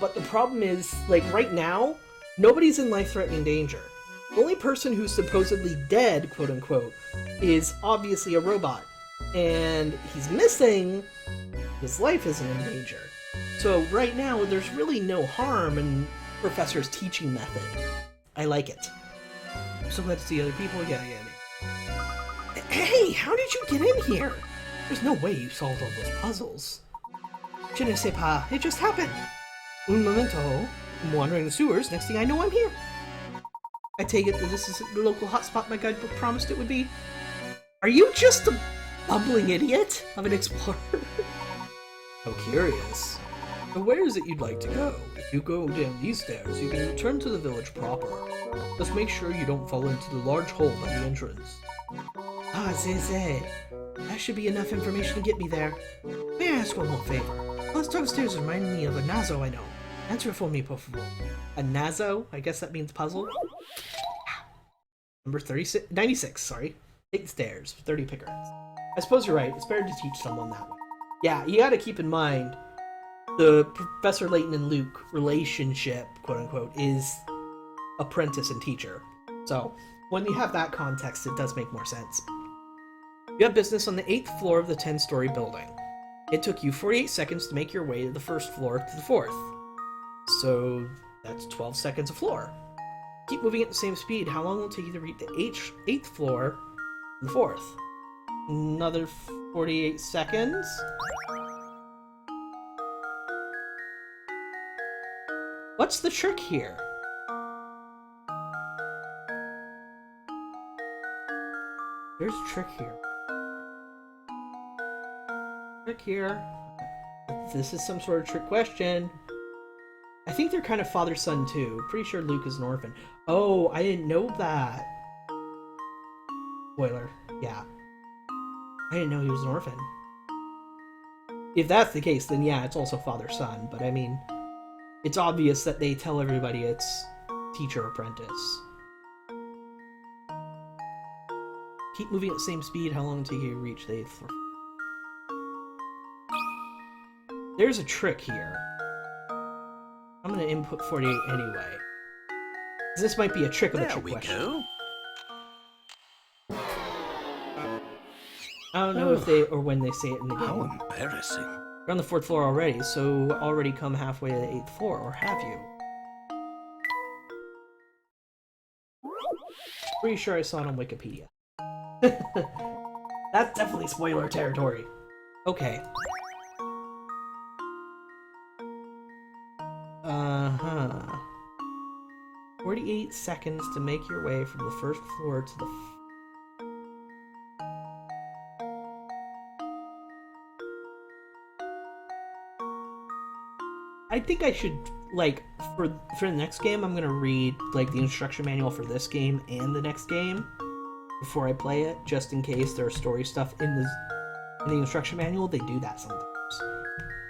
But the problem is, like, right now, nobody's in life-threatening danger. The only person who's supposedly dead, quote-unquote, is obviously a robot. And he's missing. His life isn't in danger. So right now, there's really no harm in Professor's teaching method. I like it. I'm so glad to see other people. Yeah. Hey, how did you get in here? There's no way you solved all those puzzles. Je ne sais pas. It just happened. Un momento. I'm wandering the sewers. Next thing I know, I'm here. I take it that this is the local hotspot my guidebook promised it would be. Are you just a bumbling idiot of an explorer? How curious. But where is it you'd like to go? If you go down these stairs, you can return to the village proper. Just make sure you don't fall into the large hole by the entrance. Ah, Zé. That should be enough information to get me there. May I ask one more favor? Those downstairs remind me of a Nazo I know. Answer for me, por favor. A Nazo? I guess that means puzzle? Number 96, sorry. Take the stairs, 30 pickers. I suppose you're right, it's better to teach someone that way. Yeah, you gotta keep in mind, the Professor Layton and Luke relationship, quote-unquote, is apprentice and teacher. So, when you have that context, it does make more sense. You have business on the 8th floor of the 10-story building. It took you 48 seconds to make your way to the 1st floor to the 4th. So that's 12 seconds a floor. Keep moving at the same speed. How long will it take you to reach the 8th floor and the 4th? Another 48 seconds. What's the trick here? There's a trick here. Trick here. This is some sort of trick question. I think they're kind of father-son too. Pretty sure Luke is an orphan. Oh, I didn't know that. Spoiler. Yeah. I didn't know he was an orphan. If that's the case, then yeah, it's also father-son. But I mean, it's obvious that they tell everybody it's teacher-apprentice. Keep moving at the same speed. How long will it take you to reach the 8th floor? There's a trick here. I'm gonna input 48 anyway. This might be a trick of a trick question. Go. I don't know if they or when they say it in the game. How embarrassing. You're on the 4th floor already, so already come halfway to the 8th floor, or have you? Pretty sure I saw it on Wikipedia. That's definitely spoiler territory. Okay. 48 seconds to make your way from the 1st floor to the... I think I should, like, for the next game, I'm gonna read, like, the instruction manual for this game and the next game before I play it, just in case there's story stuff in the instruction manual. They do that sometimes.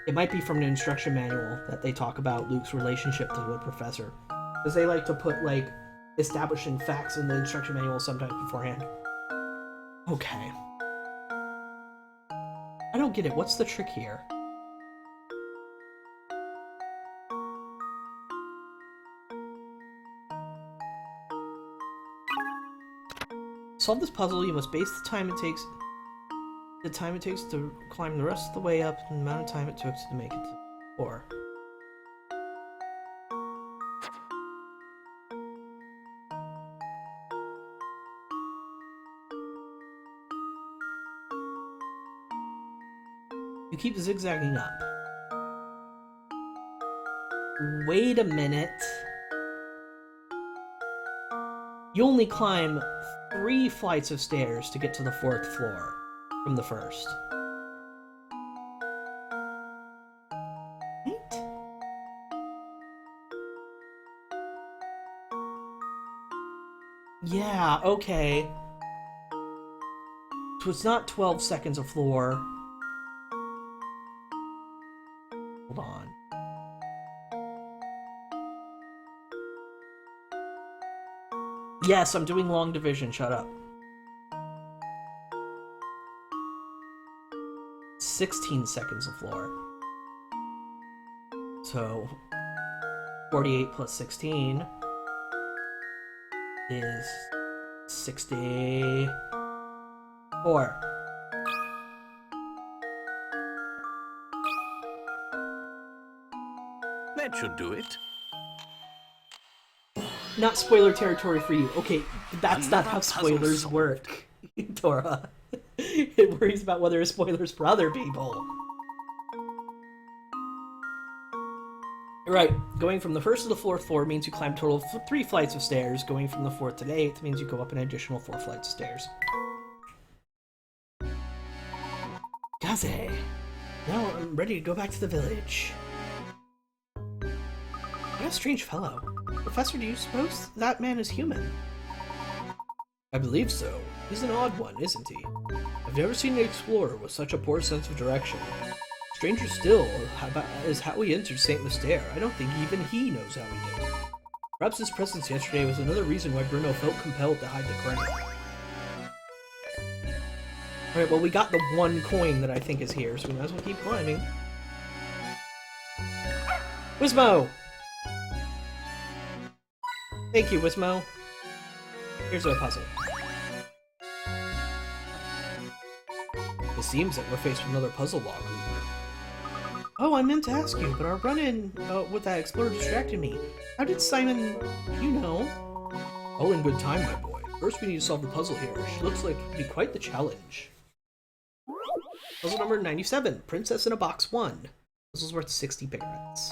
It might be from the instruction manual that they talk about Luke's relationship to the professor. Because they like to put, like, establishing facts in the instruction manual sometimes beforehand. Okay. I don't get it. What's the trick here? Solve this puzzle, you must base the time it takes to climb the rest of the way up and the amount of time it took to make it to the floor. You keep zigzagging up. Wait a minute. You only climb 3 flights of stairs to get to the 4th floor from the 1st. Right? Yeah, okay. So it's not 12 seconds a floor. Hold on. Yes, I'm doing long division, shut up. 16 seconds a floor. So, 48 plus 16 is 64. That should do it. Not spoiler territory for you. Okay, that's not how Another puzzle spoilers solved. work, Dora. It worries about whether it's spoilers for other people. Right, going from the 1st to the 4th floor means you climb a total of 3 flights of stairs. Going from the 4th to the 8th means you go up an additional 4 flights of stairs. Kaze! Now I'm ready to go back to the village. What a strange fellow. Professor, do you suppose that man is human? I believe so. He's an odd one, isn't he? I've never seen an explorer with such a poor sense of direction. Stranger still is how we entered St. Mystere. I don't think even he knows how we did. Perhaps his presence yesterday was another reason why Bruno felt compelled to hide the crown. Alright, well we got the 1 coin that I think is here, so we might as well keep climbing. Wismo! Thank you, Wismo. Here's our puzzle. It seems that we're faced with another puzzle log. Oh, I meant to ask you, but our run-in with that explorer distracted me. How did Simon... you know? All in good time, my boy. First we need to solve the puzzle here. She looks like it could be quite the challenge. Puzzle number 97, Princess in a Box 1. Puzzle's worth 60 parrots.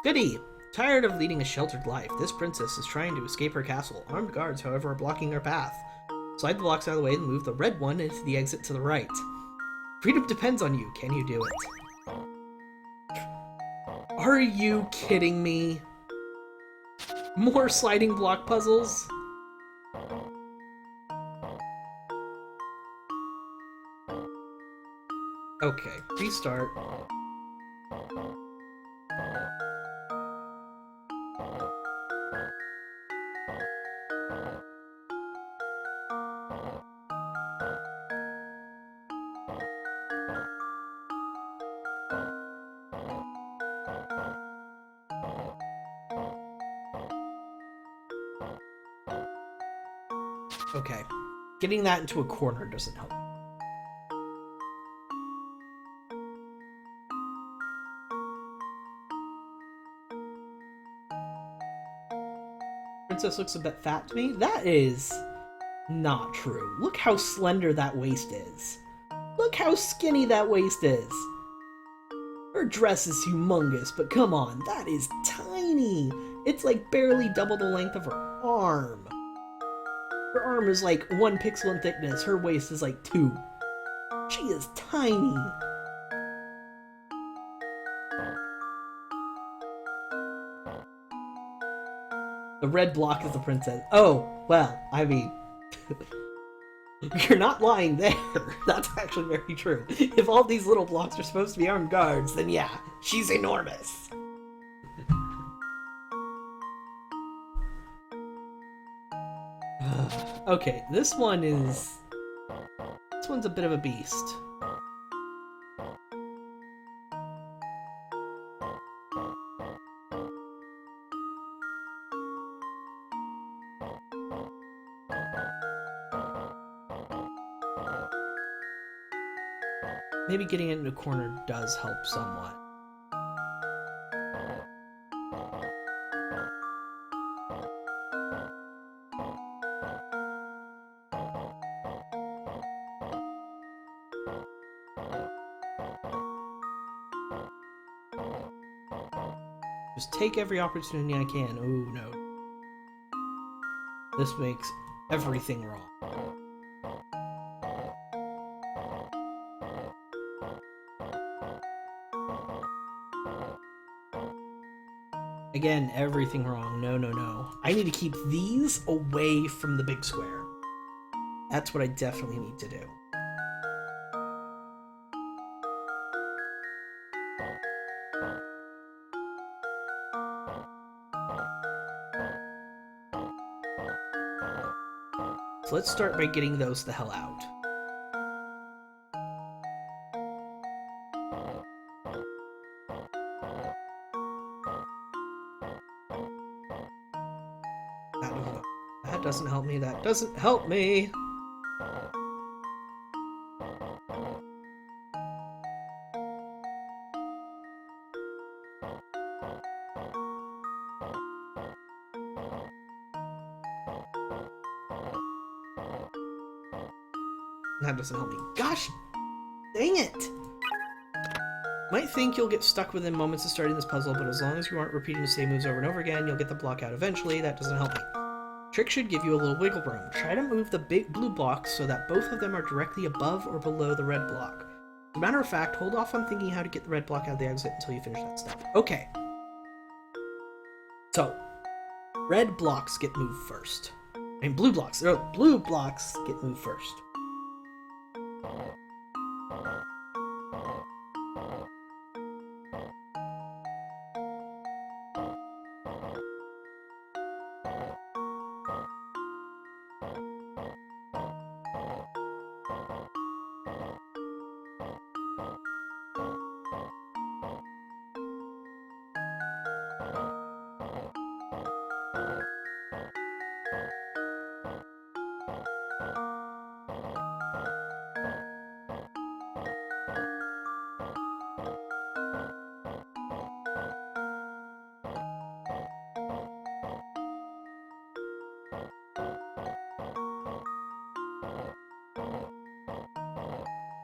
Goody! Tired of leading a sheltered life, this princess is trying to escape her castle. Armed guards, however, are blocking her path. Slide the blocks out of the way and move the red one into the exit to the right. Freedom depends on you. Can you do it? Are you kidding me? More sliding block puzzles? Okay, restart. Okay, getting that into a corner doesn't help. Princess looks a bit fat to me. That is not true. Look how slender that waist is. Look how skinny that waist is. Her dress is humongous, but come on, that is tiny. It's like barely double the length of her arm. Her arm is like 1 pixel in thickness. Her waist is like 2. She is tiny. The red block is the princess. Oh, well, I mean... You're not lying there. That's actually very true. If all these little blocks are supposed to be armed guards, then yeah, she's enormous. Okay, this one's a bit of a beast. Maybe getting it in a corner does help somewhat. Just take every opportunity I can. Oh no. This makes everything wrong. Again, everything wrong. No, no, no. I need to keep these away from the big square. That's what I definitely need to do. So let's start by getting those the hell out. That doesn't help me. That doesn't help me. That doesn't help me. Gosh, dang it! Might think you'll get stuck within moments of starting this puzzle, but as long as you aren't repeating the same moves over and over again, you'll get the block out eventually. That doesn't help me. Trick should give you a little wiggle room. Try to move the big blue blocks so that both of them are directly above or below the red block. As a matter of fact, hold off on thinking how to get the red block out of the exit until you finish that step. Okay. So, red blocks get moved first. I mean, blue blocks get moved first.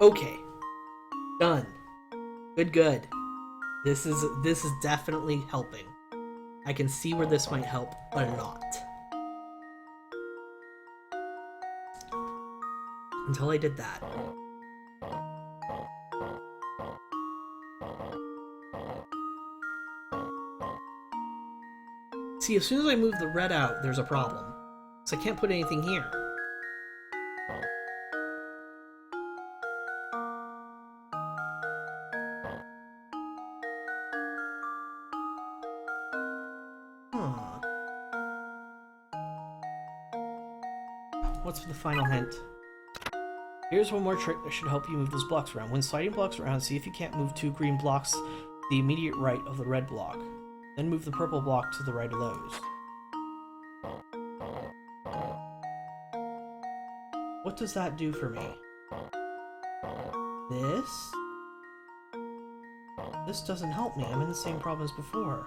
Okay. Done. Good. This is definitely helping. I can see where this might help a lot. Until I did that. See, as soon as I move the red out, there's a problem. So I can't put anything here. Huh. What's the final hint? Here's one more trick that should help you move those blocks around. When sliding blocks around, see if you can't move 2 green blocks to the immediate right of the red block. Then move the purple block to the right of those. What does that do for me? This doesn't help me. I'm in the same problem as before.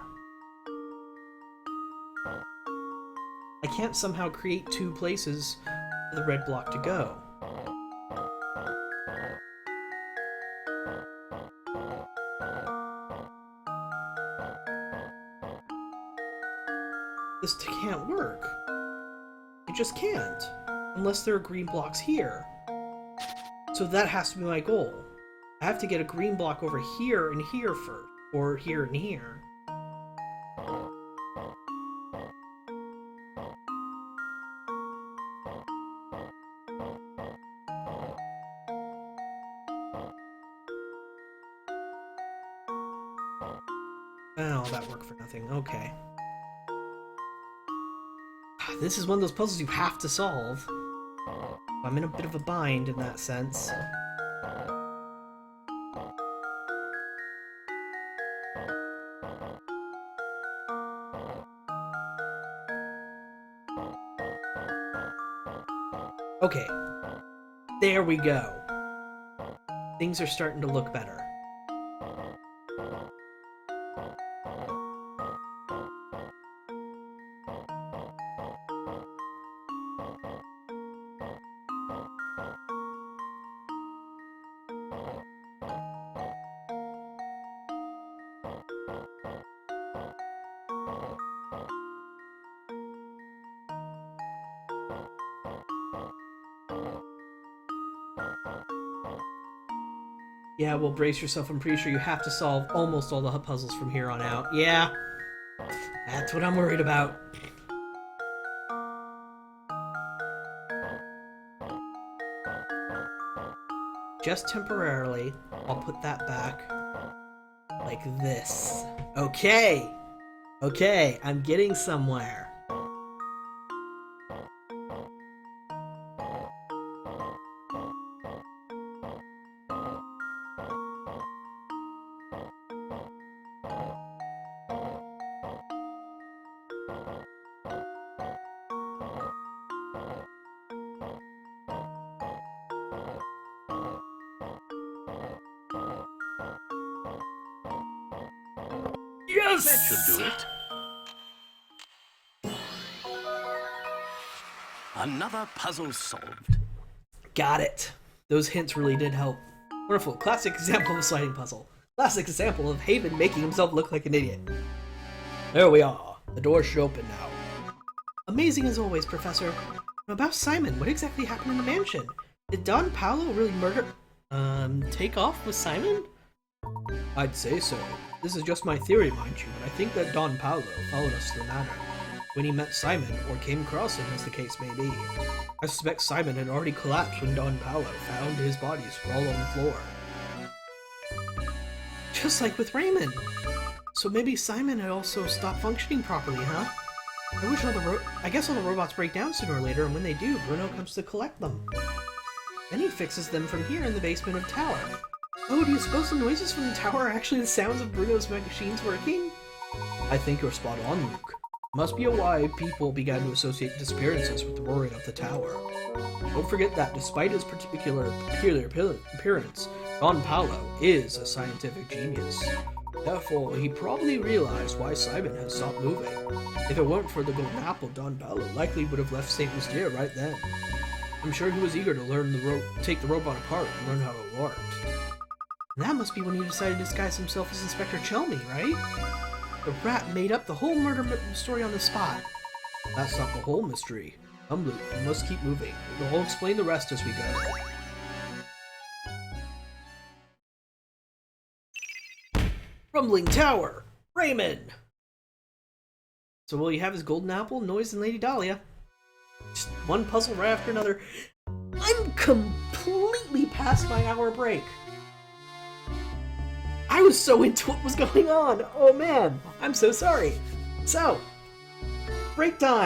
I can't somehow create 2 places for the red block to go. This can't work. It just can't. Unless there are green blocks here. So that has to be my goal. I have to get a green block over here and here first. Or here and here. Oh, that worked for nothing. Okay. This is one of those puzzles you have to solve. I'm in a bit of a bind in that sense. Okay. There we go. Things are starting to look better. Yeah, well, brace yourself. I'm pretty sure you have to solve almost all the puzzles from here on out. Yeah, that's what I'm worried about. Just temporarily, I'll put that back like this. Okay! Okay, I'm getting somewhere. Yes! That should do it. Another puzzle solved. Got it. Those hints really did help. Wonderful. Classic example of a sliding puzzle. Classic example of Haven making himself look like an idiot. There we are. The door should open now. Amazing as always, Professor. About Simon, what exactly happened in the mansion? Did Don Paolo really murder... take off with Simon? I'd say so. This is just my theory, mind you, but I think that Don Paolo followed us to the manor when he met Simon, or came across him, as the case may be. I suspect Simon had already collapsed when Don Paolo found his body sprawled on the floor. Just like with Raymond. So maybe Simon had also stopped functioning properly, huh? I guess all the robots break down sooner or later, and when they do, Bruno comes to collect them. Then he fixes them from here in the basement of the tower. Oh, do you suppose the noises from the tower are actually the sounds of Bruno's machines working? I think you're spot on, Luke. Must be why people began to associate disappearances with the roaring of the tower. Don't forget that despite his peculiar appearance, Don Paolo is a scientific genius. Therefore, he probably realized why Simon has stopped moving. If it weren't for the golden apple, Don Paolo likely would have left St. Mystere right then. I'm sure he was eager to take the robot apart and learn how it worked. And that must be when he decided to disguise himself as Inspector Chelmy, right? The rat made up the whole murder story on the spot. That's not the whole mystery. Come, Luke, we must keep moving. We'll explain the rest as we go. Rumbling Tower! Raymond! So will you have his golden apple, Noise, and Lady Dahlia? Just one puzzle right after another. I'm completely past my hour break. I was so into what was going on. Oh man, I'm so sorry. So, break time.